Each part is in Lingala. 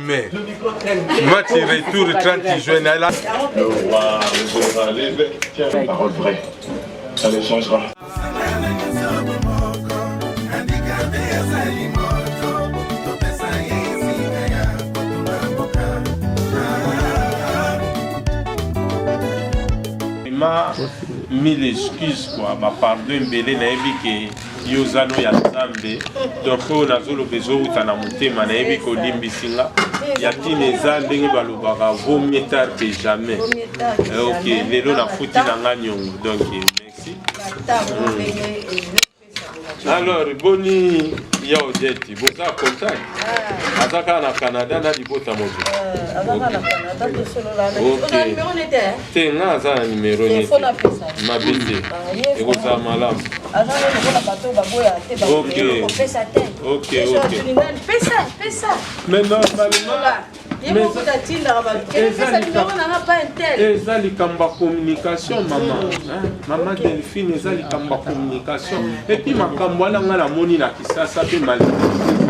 Mais match retour 30 juin là. Tiens, parole vraie. Ça les changera. Mille excuses quoi, ma pardon mbele na yebi ke yozano ya Nzambe donc on a zolo besoin utana mutema na yebi ko limbisinga ya tineza ndenge balobaka vaut mieux tard que jamais. OK, lelo na futi na nganyongo donc merci. Alors boni ya Odette, vous avez contact? Azaka na Canada na libota mozo. Azaka na Canada to solo la. OK. Tenga za numéro ni. Mabete. Eko za malamu. Azaka na bato baboya te ba. OK. OK, OK. Pesa. Mais normalement eza likambo ya communication maman. Maman Delphine eza likambo ya communication. Et puis makambo wana nga namoni na kisasa pe malika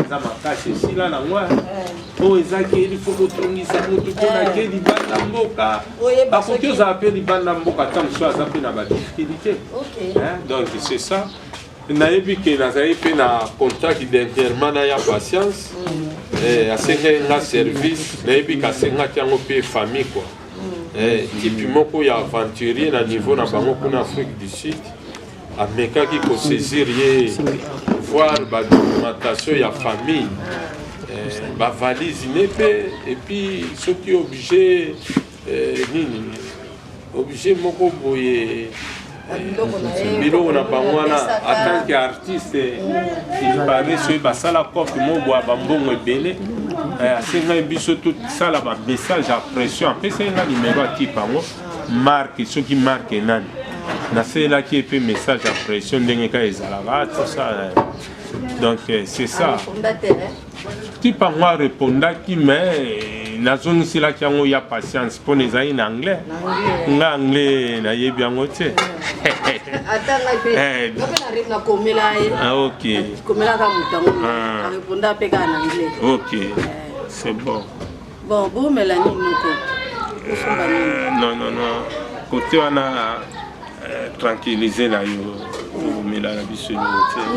eza makasi esila na ngwa oyo ezaki elifo kotongisa motu mpona ke libanda mboka bakoki ozala mpe libanda mboka ata mosu aza mpe na badifficulté. Donc c'est ça. Nayebi ke nazali mpe na contact dernièrement na ya patience asengaki nga service nayebi kasengaki yango mpe famille quoi. Tipi moko ya aventurier na niveau na bango kuna Afrique du Sud amekaki kosaisir ye voir badocumentation ya famille bavalise ne mpe epuis soki obligé nini obligé moko boye biloko na bango wana en tant qu'artiste il paraît soki basala cope moko ya bambongo ebele asengai biso tosala bamessage ya pression apesaki nga numero atipe yango marke soki marke nani naselelaki epe message ya pression ndenge ka ezalaka tout ça. Donc c'est ça tipe yango arépondaki mais nazongiselaki yango ya patience mpona ezali na anglais nga anglais nayebi yango te. OK, c'est bon. Bon, vous Mélanie non côté wana tranquilliser la yo mela na biso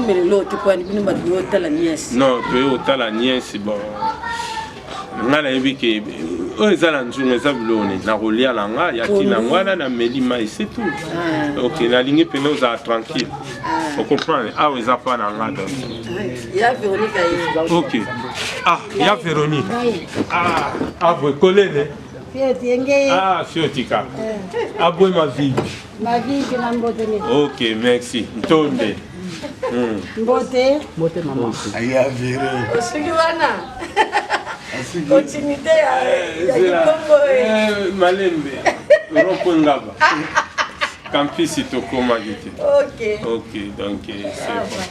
mais l'autre point ni ba yo la nièce non to la nièce bon nga na yebi ke o ezala nzungu eza bilone na kolia na nga ya tina ngwana na melima et c'est tout. OK, na lingi pena oza tranquille. Vous comprenez? Ah, ils ont pas dans la il y a Véronique. OK. Ah, il y a Véronique. Ah, vous connaissez? Ah, Fiotika. Ah, vous ma vie. Ma vie, je l'ai mboté. OK, merci. Ntonde. Mboté. Mboté, maman. Aïe, Véronique. Osugiwana. Continuité à Congo. Malembe. Ropongaba. Campus Itokoma Gite. OK, donc c'est bon.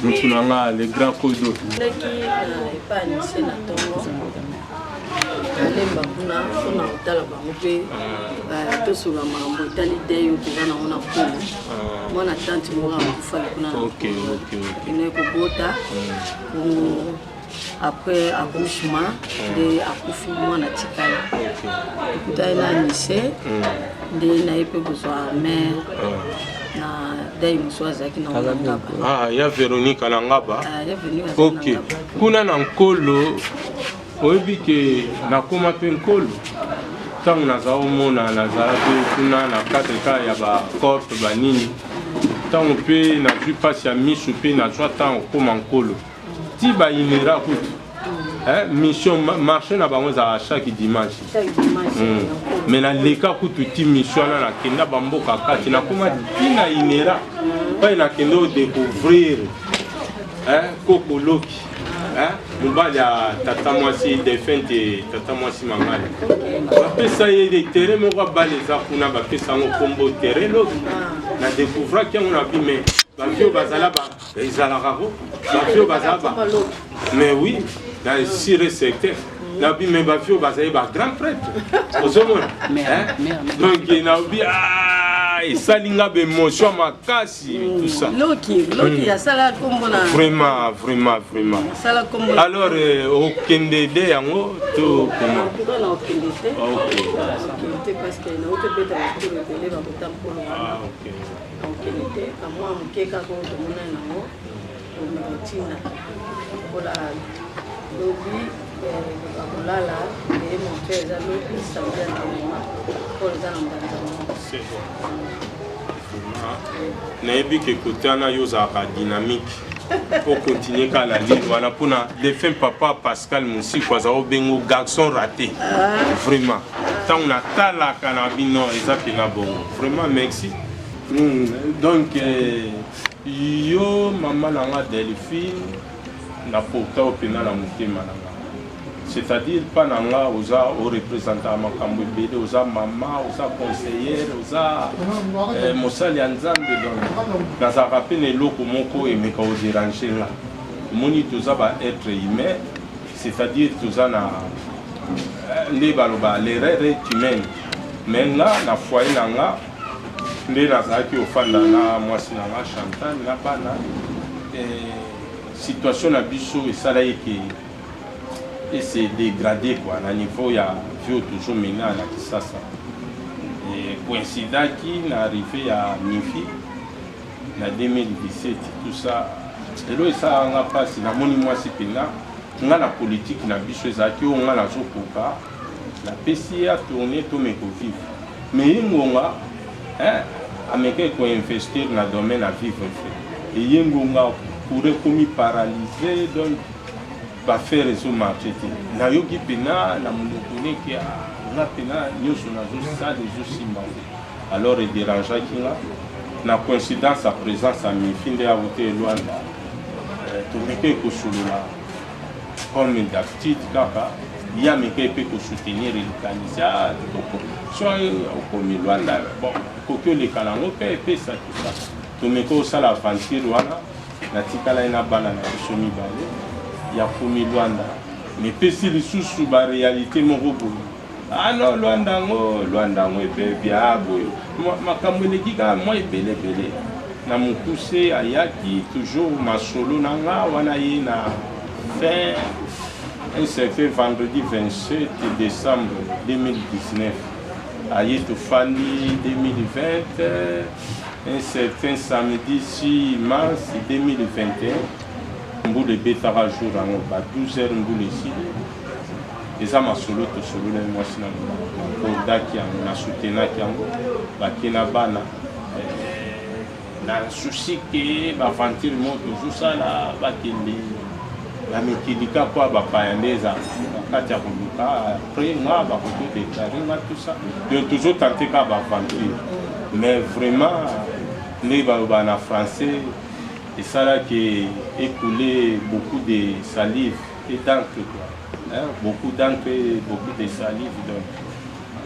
Nous sommes les grands codos. alemba kuna sona utala bango pe tosola mambo itali deyo kizana ona kuna mwana tanti mwa kufala kuna OK ine kubota après accouchement de akufi mwana tikala kutana nise de na ipe kuzwa mère na dai muswazaki na ngaba ya Véronique Alangaba. OK, kuna na nkolo oyebi ke nakoma mpe nkolo ntango naza omona nazala mpe kuna na 4 ya bacorpe banini ntango mpe nazwi mpasi ya miso mpe nazwa ntango okoma nkolo ti bayinera kutu mission marché na bango ezala chaque dimanche mais naleka kutu ti mission wana nakenda bamboka kati nakoma ntina inera mpai nakende odécouvrir kokoloki mobali ya tata mwasi defente tata mwasi mangala bapesa ye de terrain moko abala eza kuna bapesa yango kombo terrain loki na découvraki yango na bime bavio bazala ezalaka ko bavio bazala mais oui na sur et certain na bime bavio bazali ba grand prêtre ozomona donc naobi esalinga bemotion makasi tout ça Loki asala kombona vraiment alors okende de yango to comment ok parce que na okebeta ko rebele ba kotampola ok okende kamwa mkeka ko tomona nango ometina kola lobi bakolala et mon père eza lobi samedi antema pour eza na mbanzamo nayebi ke kote wana yo ozalaka dynamique po continue kaka na lile wana mpona defin papa Pascal Mosiko aza obengo garçon raté vraiment ntango natalaka na bino eza pena bongo vraiment merci donc yo mama nanga Delphine na porta opena na motema nanga c'est-à-dire pas nanga oza représentant makambo ebele oza mama oza conseillère oza mosali ya nzambe donc nazalaka mpe na eloko moko emeka odérange nga omoni toza ba être humain c'est-à-dire toza na nde baloba l'erreur est humaine mais nga na foyer na nga nde nazalaki ofanda na mwasi na nga Chantal na bana situation na biso esala eke et c'est dégradé quoi à niveau ya vie toujours mené à la Kisasa et coïncident qui n'arrivé à Mifi na 2017 tout ça et là ça on a passé na moni moi c'est pena nga la politique na biso ezaki on nga la zokoka la PCA tourner tout mes vivre mais ngonga américain ko investir na domaine à vivre fait et ngonga pourrait comme paralysé donc va faire ce marché na yoki pena na monokone ki na pena nyoso na zo ça des aussi alors il dérangeait qui là na coïncidence à présence à mi fin de à voter Luanda to meke ko sulula comme d'activité kaka ya meke pe ko soutenir le canisa donc soit au komi Luanda bon kokyo le kalango pe ça tout ça to meke ça l'aventure wana na tikala ina bana na somi balé ya komi Luanda mais pesi lisusu ba réalité moko boye ah non Luanda ngo ebe bia boye makambo lekika moi ebele na mukuse ayaki toujours masolo nanga wana ye na fin un certain vendredi 27 décembre 2019 aye to fandi 2020 un certain samedi 6 mars 2021 mbule betara jour yango ba 12h mbule ici eza masolo tosolo na mwasi na kodaki yango na soutenaki yango bakena bana na souci ke baventure mo tozosala bakende bamekilika kwa bapaya nde eza bakati ya koluka après nga bakotodeklare nga tout ça donc tozotante ka baventure mais vraiment nde baloba na français esalaki écoulé beaucoup de salive et d'encre quoi beaucoup d'encre et beaucoup de salive donc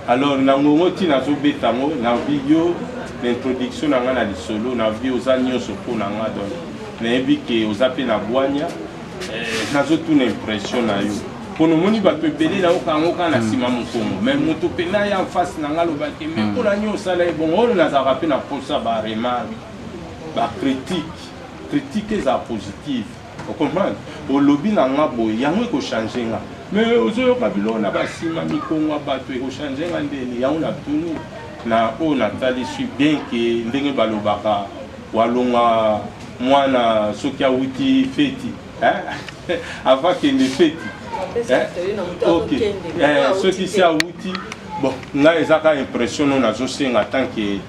alors nangongo tina zobeta ngo na video l'introduction na nga na lisolo na vie oza nyonso po na nga donc nayebi ke oza pe na bwanya nazotuna impression na yo pono moni bato ebele na okangoka na nsima mokongo mais moto mpe na ya face na nga lobaki mais mpona nyo osala ye bongo oyo nazalaka mpe na posa baremarque bacritique eza positive ocomprendre olobi na nga boye yango ekochange nga mais ozoyoka biloko na basima mikongo ya bato ekochange nga ndeni yango na tuni na oyo natali suis bien ke ndenge balobaka walonga mwana soki awuti feti avant kende feti soki si awuti bon nga ezaka impression no nazosenga tant ke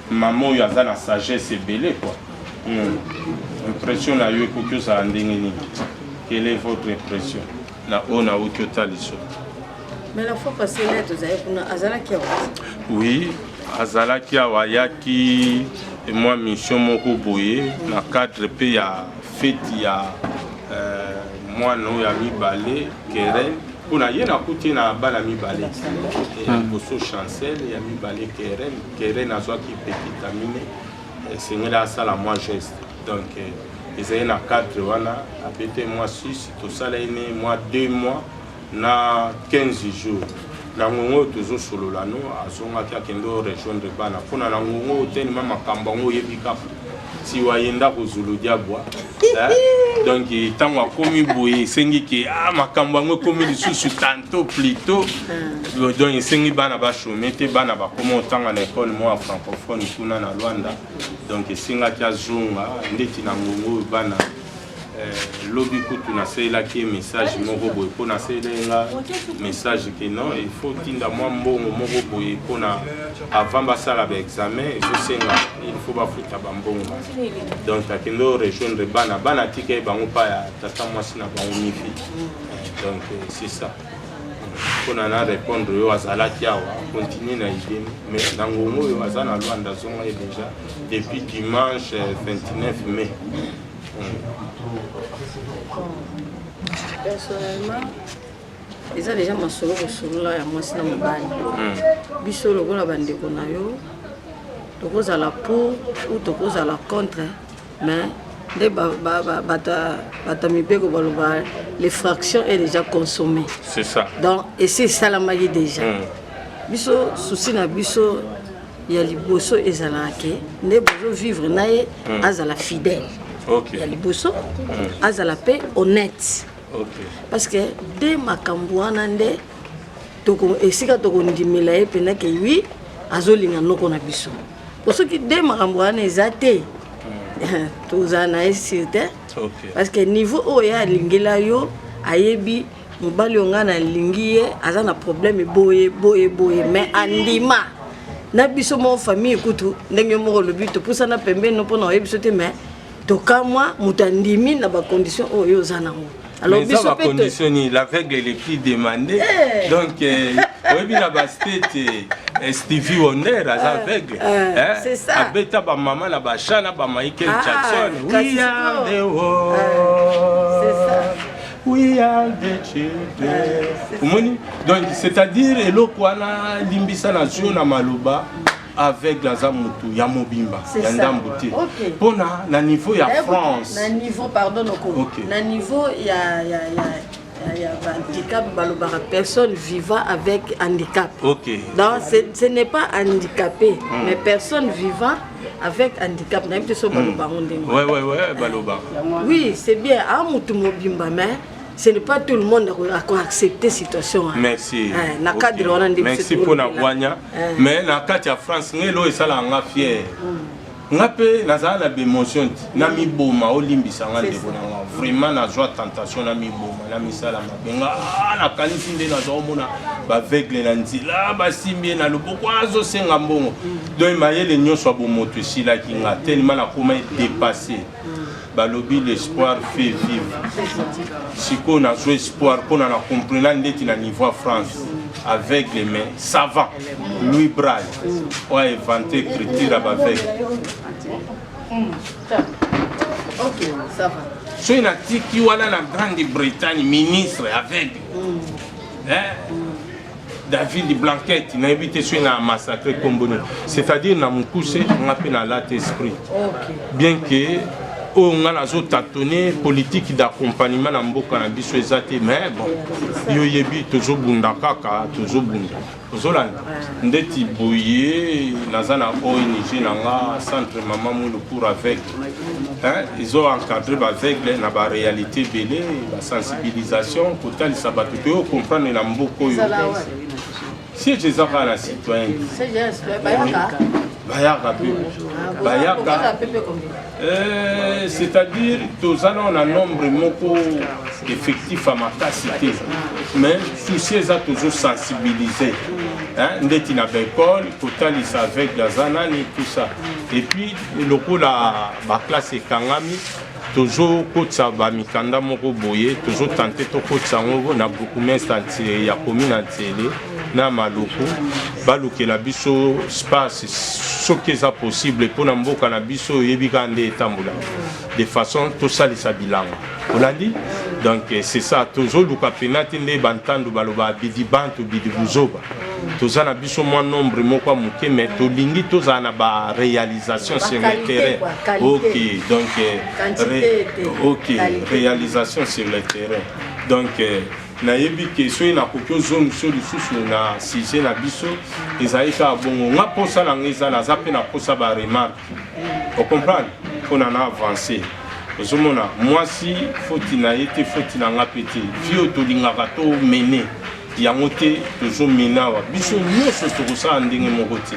mama oyo aza na sagesse ebele quoi impression na yo ekoki ozala ndenge nini quelle est votre impression na oyo nauti otali so mais la fois passée là tozali kuna azalaki awa oui azalaki awa ayaki mwa mission moko boye na cadre mpe ya fete ya moi non ya mibale Keren on a yena kuti na bana mibale boso chancel ya mibale Keren azwa ki petit amine c'est ngela sala moi geste donc ils ont 4 wana apete moi 6 tout ça là moi 2 mois na 15 jours na ngongo toujours solo la no azonga ki akendo rejoindre bana pona na ngongo tellement makambo ngo yebika si wayenda kozulu diabwa donc tant wa komi boye sengi ki makambo ngo komi lisusu tanto plutôt donc sengi bana ba chomete bana ba komo tanga na école moi francophone kuna na Luanda donc singa ki azunga ndeti na ngongo bana lobby kutu na sela ki message moko boye pona selenga message que non il faut tinda moi mbongo moko boye pona avant basala ba examen je senga il faut ba futa ba mbongo donc akendo rejoindre bana tike bango pa ya tata mwasi na bango mifi donc c'est ça pona na répondre yo azala kiawa continuer na idée mais nangongo yo azana Luanda zonga déjà depuis dimanche 29 mai. Personnellement, ils ont déjà masolo là ya mwasi na mobali. Biso lokola bandeko na yo, tokoza la pour ou tokoza la contre, mais de bata mipeko baloba les fractions est déjà consommée. C'est ça. Donc et c'est ça la magie déjà. Biso souci na biso ya liboso ezalake, ne bozo vivre nae azala fidèle. Okay. Il y a les bosso, azala paix honnête. Okay. Parce que dès ma cambouana nde toko esika toko ndimela e pena ke oui azolinga noko na biso. Pour ceux qui dès ma cambouana ezate tozana esite. Parce que niveau oya lingela yo ayebi mobali ongana lingiye azana problème boye mais andima na biso mo famille kutu ndenge moko le but pour ça na pembe no pona oyebi sote mais toka moi mutandimi na ba condition oyo zanango. Alors biso ba condition ni l'aveugle les plus demandé donc oyebi na ba state Stevie Wonder az aveugle c'est ça abeta ba maman na ba chana ba Michael Jackson we are the world c'est ça we are the children donc c'est-à-dire eloko wana limbisa na zio na maloba avec la zamutu ya mobimba ya ndambuti pona na niveau ya France na niveau pardon na niveau ya handicap balobara personne vivant avec handicap. Donc ce n'est pas handicapé mais personne vivant avec handicap na biso balobara ndenge. Ouais balobara. Oui, c'est bien amutu mobimba mais ce n'est pas tout le monde qui a accepté cette situation. Merci. Merci pour la boigna. Mais dans le cas de France, nous sommes fiers. Nous avons des émotions. Nous avons des émotions. Vraiment, nous avons des tentations. Nous avons des émotions. Nous avons des émotions. Nous avons des émotions. Nous avons des émotions. Balobi l'espoir fait vivre. Si on a joué espoir, on a compris na niveau France avec les mains savant. Louis Braille a inventé l'écriture avec. Ok, ça va. So il a dit qu'il y a la Grande-Bretagne ministre avec. David Blanquette, il a évité ce na massacré Combono. C'est-à-dire na mukuse on appelle na lat esprit. Bien que on a tâtonné politique d'accompagnement dans mboka na biso ezate mais bon yo yebi toujours bunda kaka toujours bunda ozolanda ndeti boye nazana ONG nanga centre maman moulu pour avec ils ont encadré avec na ba réalité belé la sensibilisation total sabatu to comprendre na mboko yo si je zaka na citoyen c'est-à-dire tous on a nombre moko effectif à ma cité mais souci ça toujours sensibiliser ndeti na l'école total ils avec la zanani tout ça et puis le coup la classe kangami toujours kotsa ba mikanda moko boye toujours tenter to kotsa ngo na beaucoup mais ya commune entière na maloko balukela biso space soki eza possible mpona mboka na biso oyebika nde etambula de façon tosalisa bilanga olandi Donc c'est ça, toujours le capenati ne bantandu baloba bidi bantu bidi buzoba. Toza na biso moins nombre moko muke mais to lingi toza na ba réalisation sur le terrain. OK, donc OK, réalisation sur le terrain. Donc nayebi ke so ina kokyo zone sur lisusu na sujet na biso ezaika bongo nga posa na ngeza na zape na posa ba remarque. On comprend qu'on en a avancé. Ozomona mwasi foti na yete foti na nga pete vio to lingaka to mene yango te tozo mena wa biso nyonso tokosala ndenge moko te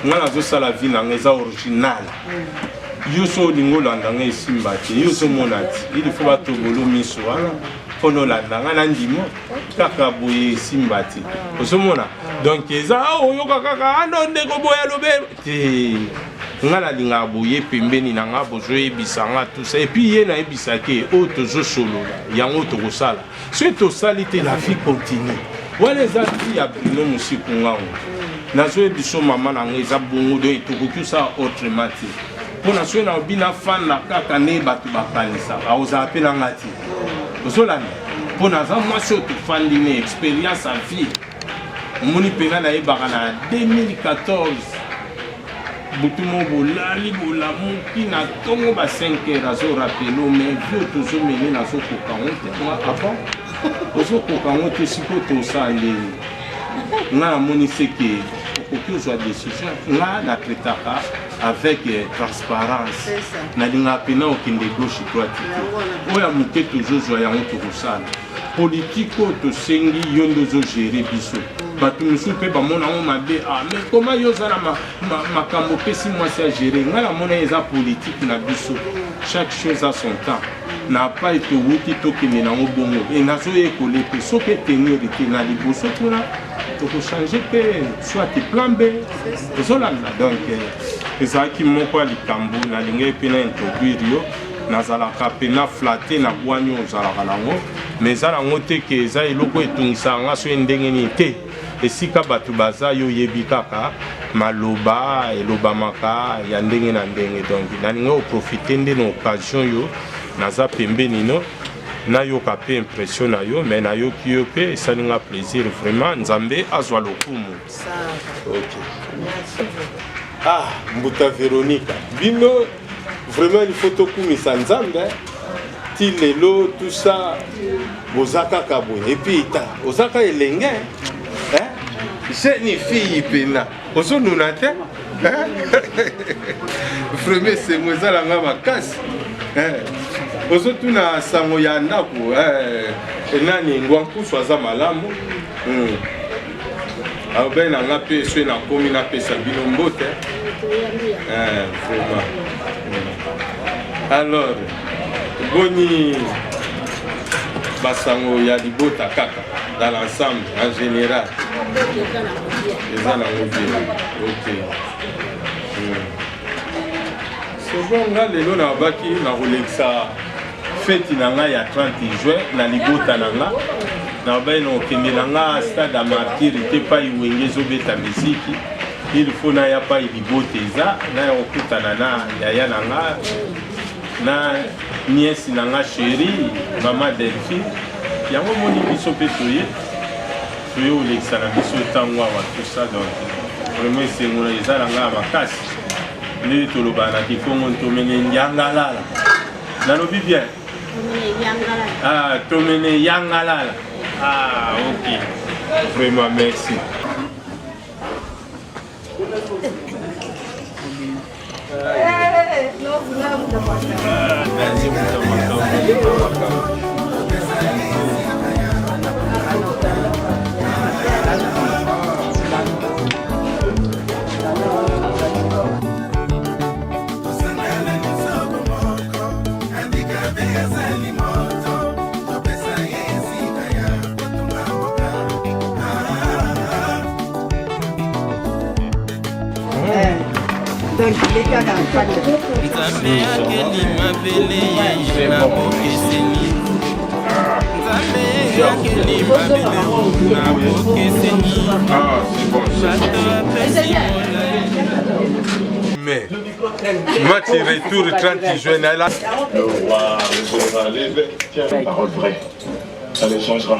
nga nazosala vi na nga eza original yo so olingo olanda nga esimba te yo ozomona te ili fo batobolo miso wana mpono olanda nga na ndimo kaka boye esimba te ozomona donc eza oyoka kaka ano ndeko boya lobelo te nga na linga boye pembeni na nga bozo ebisa nga tout ça et puis ye na ebisa ke o tozo solola yango tokosala so tosali te la vie continue wala ezati ya bino musiku ngango nazo ebiso mama na nga eza bongo do etokoki osala autrement te mpona so na obina fanda kaka ne bato bakanisa aozala mpe na nga te ozolanda mpona aza mwasi oyo tofandi ne expérience a vie omoni mpenga nayebaka na 2014 butumo bolali bolamuki na tongo ba 5 heures azo rapelo mais vieux tozo mene na zo kokango te moi avant ozo kokango te siko to sale nga moni seke okoki ozwa décision nga na traitaka avec transparence na linga pena okende gauche droite oya muke tozozwa yango tokosala politique oyo tosengi yo nde ozogere biso bato mosusu mpe bamona ngo mabe mais koma yo ozala makambo opesi mwasi ya gere ngai namona eza politike na biso chaque chose a son temps na pa etowuti tokende nango bongo e nazoyekole mpe soki eteniri te na liboso kuna tokochange mpe soit plan B ozolanda donc ezalaki moko ya likambo nalingai mpe na introduire yo nazalaka mpe na flate na bwani oyo ozalaka nango mais eza nango te ke eza eloko etungisaka nga so ndenge nini te esika bato baza yo yebi kaka maloba elobamaka ya ndenge na ndenge donc nalingai oprofite nde na occasion yo naza pembeni no nayoka mpe impression na yo mais nayoki yo mpe esalinga plaisir vraiment nzambe azwa lokumu mbuta Véronica bino vraiment il faut tokumisa nzambe ti lelo tout ça bozaka kaboye et puis ozaka elenge jeune fille pena ozonuna te vraiment sengo ezalanga makasi ozotuna sango ya ndako enani ngwankusu aza malamu abe na nga mpe so nakomi napesa bino mbote vraiment alors boni basango ya libota kaka dans l'ensemble en général eza nango bien ok souvent nga lelo nabaki nakolekisa feti na nga ya 30 juin na libota na nga nabai na okende na nga stade ya martyre te pai wenge ezobeta misiki il faut naya pai libota eza naya kokutana na yaya na nga na niesi na nga chéri mama Delphine yango moni biso mpe toye olekisa na biso ntango awa tout ça donc vraiment esengola eza na nga makasi nde tolobana na kikongo tomene nyangalala nalobi bien tomene yangalala ok vraiment merci Nzambe akeli mabele ye na bokeseni Nzambe akeli mabele na bokeseni Bato apesi molai mais Match retour 30 juin. Le roi, le général, l'évêque, tiens, parole vraie. Ça les changera.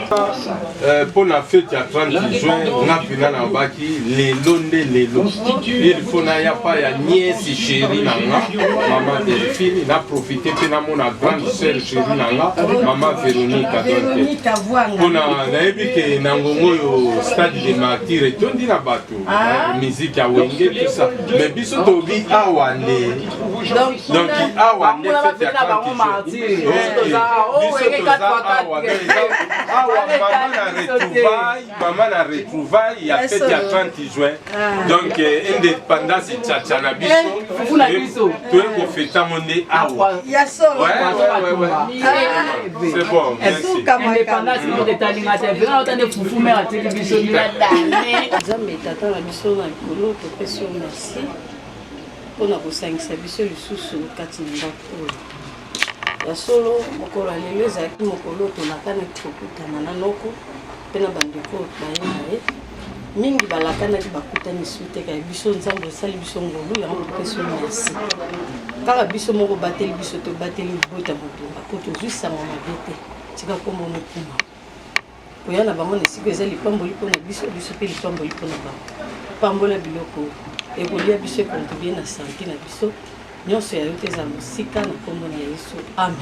Pour la fête, il y a 30 juin, on a fini à Baki, les londes, les londes. Il faut n'aille pas, il y a nièce chérie, maman Delphine, il a profité pour mon grande sœur chérie, maman Véronique. On a vu que Nangongo au stade de martyrs et tout dit là-bas tout. Musique à Wenge, tout ça. Mais biso tobi Awande. Donc Awande fait à 30 juin. Maman a retrouvaille, il a fait il y a 30 juin. Donc, indépendance et tchatchana biso. Tu es pour fêter mon nez awa. Ouais. C'est bon, merci. Indépendance, nous ya solo mokolo alelo ezalaki mokolo tolakanaki kokutana na noko mpe na bandeko bayeba ye mingi balakanaki bakutanisi te kaya biso nzambe osali biso ngolu yango topesi merci kaka biso moko bateli biso tobateli bota mobimba po tozwisama mabe te tika kombo mokuma koya na bango na esika eza lipamboli mpo na biso mpe lipamboli mpo na bango pambola biloko ekolia biso ekontribue na santé na biso. Nyonso ya yote za musika na kombo na Yesu. Amen.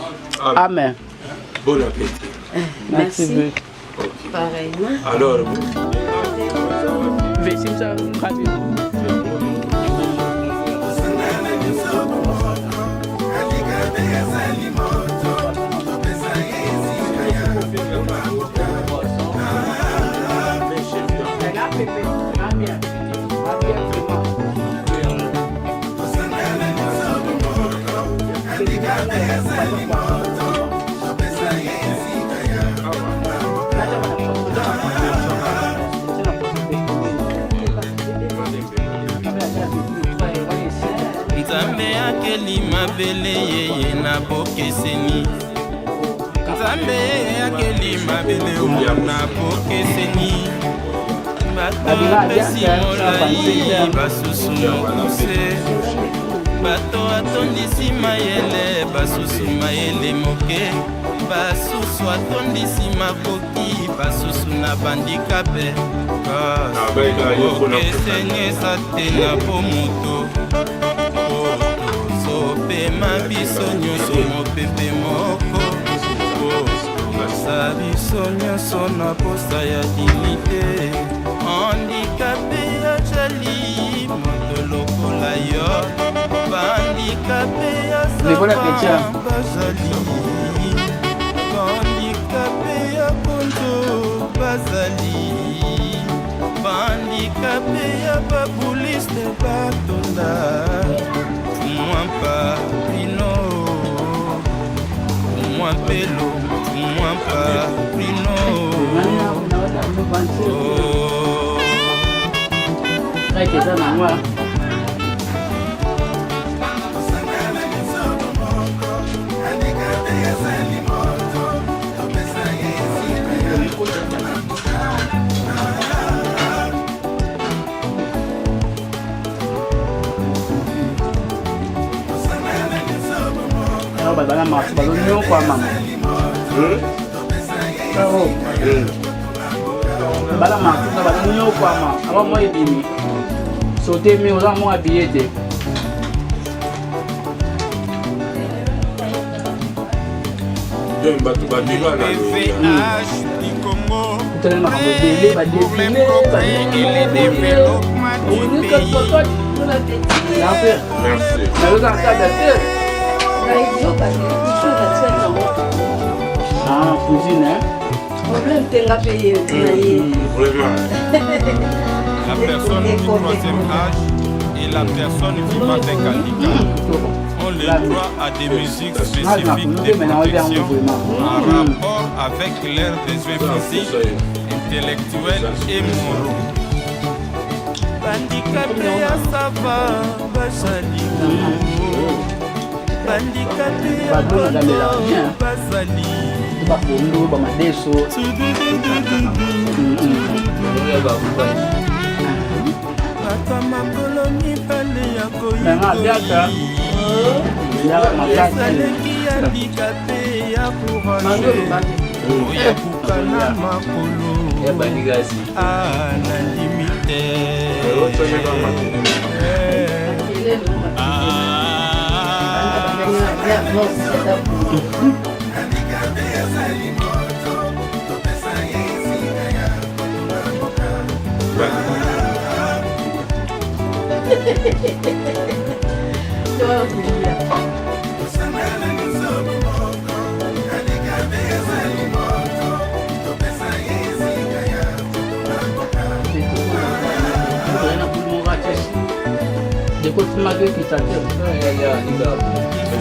Amen. Bon appétit. Merci. Pareillement. Alors, Nzambe akeli mabele yeye na bokeseni. Nzambe akeli mabele na bokeseni. Bato pesi molai basusu mokuse. Bato atondisi mayele basusu mayele moke. Basusu atondisi makoki basusu na bandikape. Bokeseni eza te na bomoto. Sopema biso nyonso mopepe moko. Basa biso nyonso na posa ya dignité. Handicapé ya jali moto lokola yo. Handicapé ya sava bazali. Handicapé ya konzo bazali. Handicapé ya babuliste batonda. Mwampa prino, mwampelo, mwampa prino. Bala masu balo nyo kwa mama. Bala masu na balo nyo kwa mama. Aba mo ibimi. Sote mi oza mo abiyete. Dem batu badiba na PVH du Congo. Tele na kambo dele ba dele ba le développement du pays. Merci. Na oza ka da ah, cousine, hein? Problème tenga paye Vraiment. La personne du troisième âge et la personne vivant avec handicap ont le droit à des musiques spécifiques de protection en rapport avec leurs besoins physiques, intellectuels et moraux. Handicapé ya sava bazali. Handicapé ya bazali. Bakundu bamadeso Bata makolo mibale ya ezaleki ya lika te ya courage oya kokana makolo nandimi te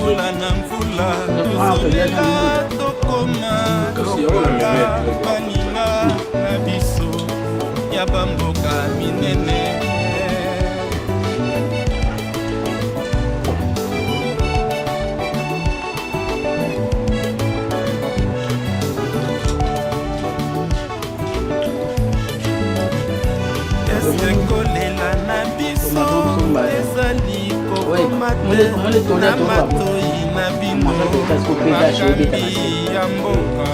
mvula na mvula tozolela tokoma lokola baninga na biso ya bamboka minene. Esekolela na biso ezali kokoma te na matoi na bino makambi ya mboka.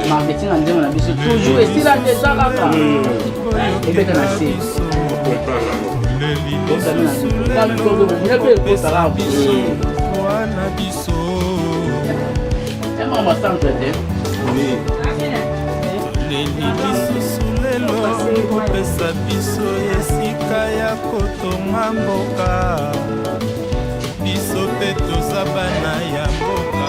marketing na nzembo na biso toujours esila deja kaka ebeta na se wana biso emama centre te leli lisusu lelo kopesa biso esika ya kotonga mboka biso mpe toza bana ya mboka.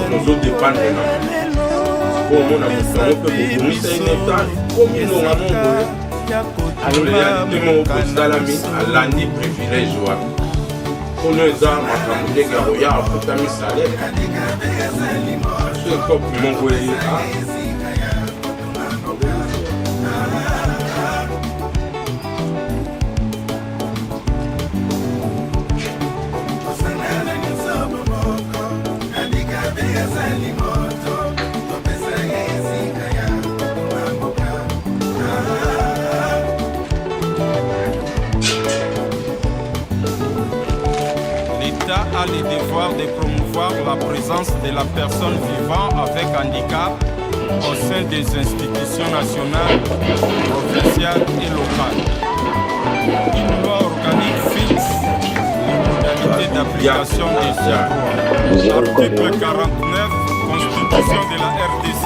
tozodépendre na komona mosango mpe bobomisa ineta kominonga mongoyo aloleya ntemo kosalami alandi privilège wana kono eza makambo ndenge ya koya afutami salaire so ekope mongo eyeka L'État a le devoir de promouvoir la présence de la personne vivant avec handicap au sein des institutions nationales, provinciales et locales. Une loi organique fixe les modalités d'application de ce droit. Article 49, Constitution de la RDC.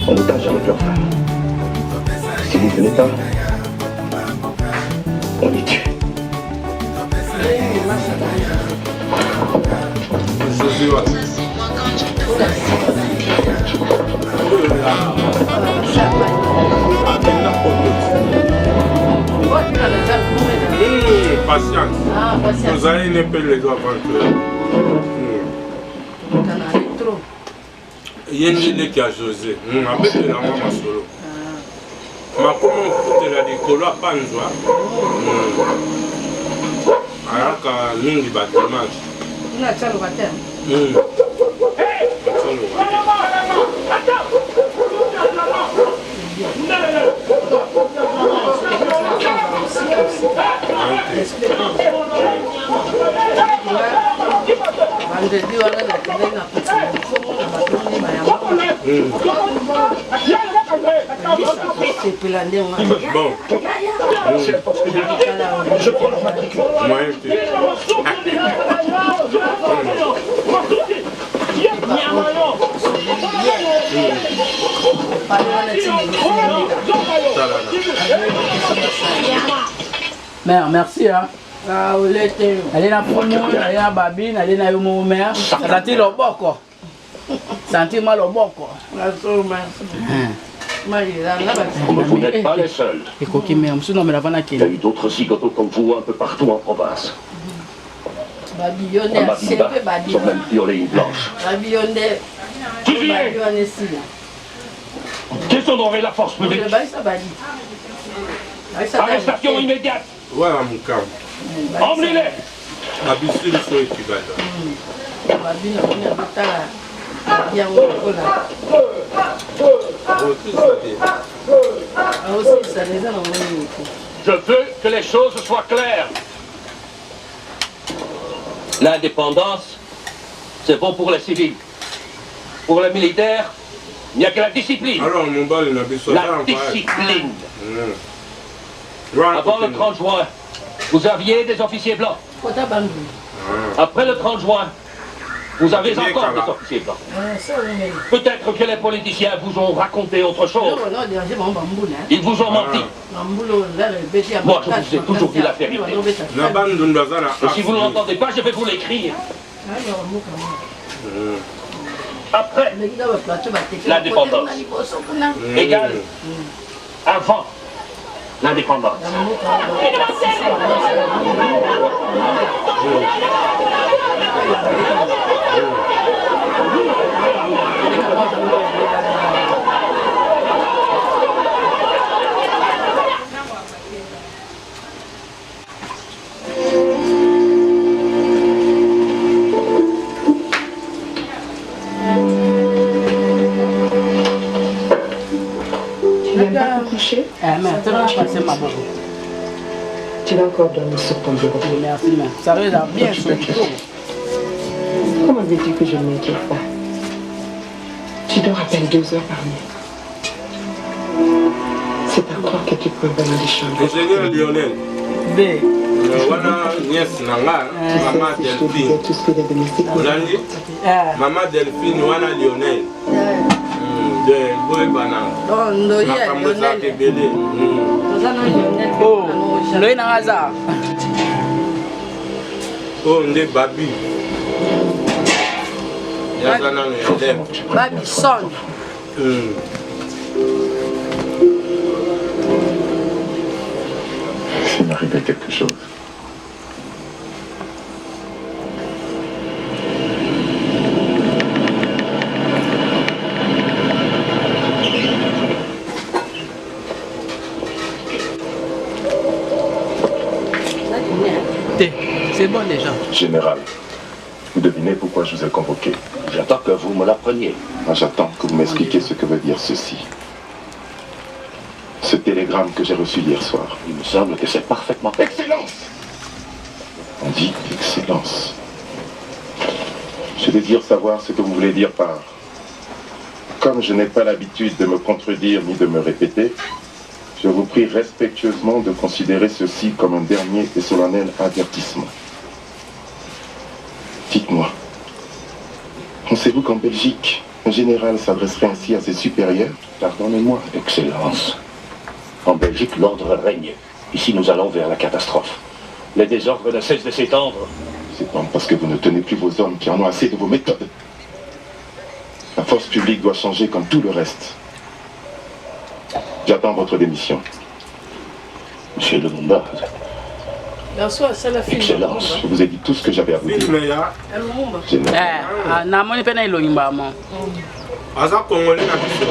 En otage avec leur femme. Si vous venez pas, on les tue. Patience. Vous allez ne pas les aventures. yendeleki ya José abetelanga masolo makomo okutela likolo apanzwa ayaka mingi batemage Vendredi wana nakendaki na kotuna batoni bayamosepela ndenge Mère, merci hein. Elle na promo, elle na babine, elle na yo mon mère. Senti loboko. Senti mal loboko. Vous n'êtes pas les seuls. Et coquille mère, monsieur non mais la vana Il y a eu d'autres zigotos comme vous un peu partout en province. babillonne asepe Ils ont même violé une blanche. babillonne babillonne esila Quelles sont donc la force publique? Arrestation immédiate. Voilà mon camp. Emmenez-les. Habitude sur équivalent. Je veux que les choses soient claires. L'indépendance, c'est bon pour les civils. Pour les militaires, il n'y a que la discipline. Alors, mon bal, il n'a pas La discipline. Avant le 30 juin, vous aviez des officiers blancs. Après le 30 juin, vous avez encore des officiers blancs. Peut-être que les politiciens vous ont raconté autre chose. Ils vous ont menti. Moi, je vous ai toujours dit la vérité. Et si vous ne l'entendez pas, je vais vous l'écrire. Après l'indépendance égale avant l'indépendance. Tu vas encore dormir sur ton bureau. Merci, mais ça va bien. Comment veux-tu que je ne m'inquiète pas? Tu dors à peine 2 heures par nuit. C'est à croire que tu peux venir des chambres. Ingénieur Lionel. B. Wana nièce nanga, maman Delphine. Ozali? Maman Delphine wana Lionel. De boy banana. Makambo za kebele. Oh, Loïc Naraza. Oh, nde Babi. Yazana no élève. Babi son. S'il m'arrivait quelque chose. C'est bon déjà. Général, vous devinez pourquoi je vous ai convoqué? J'attends que vous me l'appreniez. J'attends que vous m'expliquiez ce que veut dire ceci. Ce télégramme que j'ai reçu hier soir. Il me semble que c'est parfaitement... Excellence! On dit excellence. Je désire savoir ce que vous voulez dire par... Comme je n'ai pas l'habitude de me contredire ni de me répéter, je vous prie respectueusement de considérer ceci comme un dernier et solennel avertissement. Dites-moi, pensez-vous qu'en Belgique, un général s'adresserait ainsi à ses supérieurs? Pardonnez-moi, Excellence. En Belgique, l'ordre règne. Ici, nous allons vers la catastrophe. Les désordres ne cessent de s'étendre. C'est pas parce que vous ne tenez plus vos hommes qui en ont assez de vos méthodes. La force publique doit changer comme tout le reste. J'attends votre démission. Monsieur de Mombaz. Excellence, je vous ai dit tout ce que j'avais à vous dire. Namoni pena ilongimba mo. Aza Congolais na biso.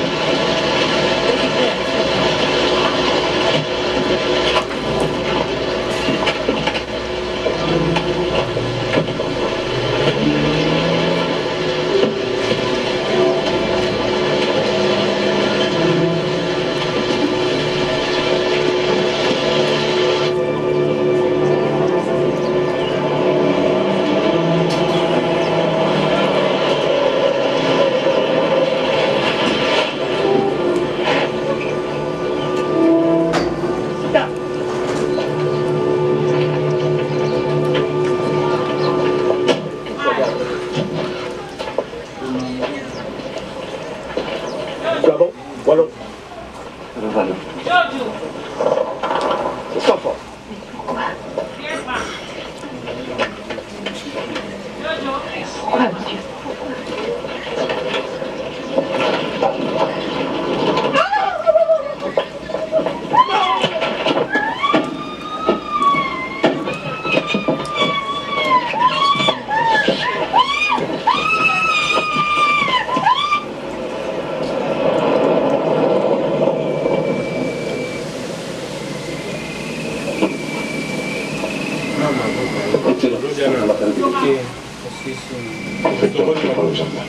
Faites donc, je prends le jardin.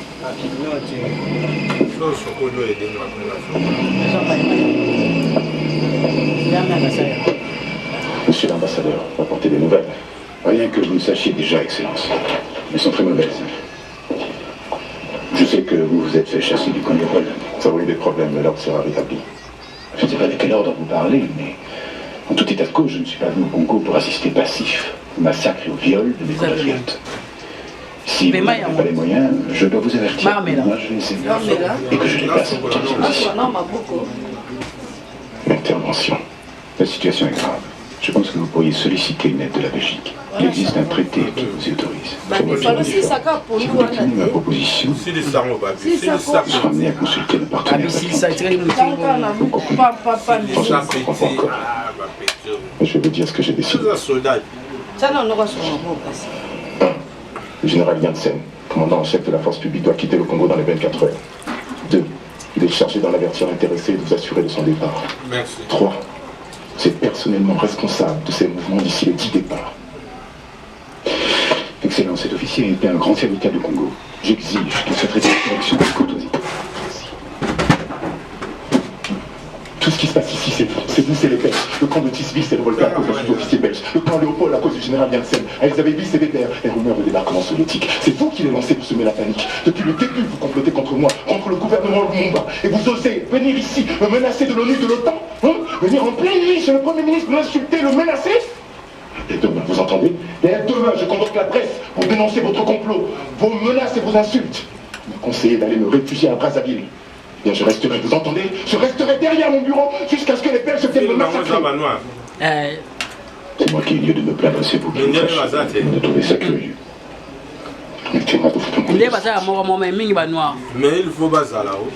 Monsieur l'ambassadeur, apportez des nouvelles. Rien que vous ne sachiez déjà, Excellence. Elles sont très mauvaises. Je sais que vous vous êtes fait chasser du Congo. Nous avons eu des problèmes, mais l'ordre sera rétabli. Je ne sais pas de quel ordre vous parlez, mais en tout état de cause, je ne suis pas venu au Congo pour assister passif au massacre et au viol de mes compatriotes. Si vous n'avez pas les moyens, je dois vous avertir. Moi, je les ai et que je les passe à votre disposition. Intervention. La situation est grave. Je pense que vous pourriez solliciter une aide de la Belgique. Il existe un traité qui vous y autorise. Si vous déclinez ma proposition, je serai amené à consulter le partenaire. Vous comprenez? Mais je vais vous dire ce que j'ai décidé. Le général Janssen, commandant en chef de la force publique, doit quitter le Congo dans les 24 heures. 2. Il est chargé d'en avertir l'intéressé et de vous assurer de son départ. Merci. 3. Vous êtes personnellement responsable de ces mouvements d'ici le 10 départ. Excellence, cet officier a été un grand serviteur du Congo. J'exige qu'il se traite de correction de courtoisie. Tout ce qui se passe ici, c'est vous, c'est les Belges. Le camp de Tisville, c'est le volcan à cause d'un sous-officier belge. Le camp Léopold à cause du général Janssen. Elisabeth c'est Weber. Les rumeurs de débarquement soviétique. C'est vous qui les lancez pour semer la panique. Depuis le début, vous complotez contre moi, contre le gouvernement Lumumba. Et vous osez venir ici, me menacer de l'ONU, de l'OTAN, hein? Venir en pleine nuit chez le Premier ministre, l'insulter, le menacer. Et demain, vous entendez? Et demain, je convoque la presse pour dénoncer votre complot, vos menaces et vos insultes. Me conseiller d'aller me réfugier à Brazzaville. Bien, je resterai, vous entendez? Je resterai derrière mon bureau jusqu'à ce que les Belges viennent me massacrer. C'est moi qui ai lieu de me plaindre, c'est vous qui me fâchez de trouver ça curieux. Mettez-moi de vous. Mais il faut baser là-haut.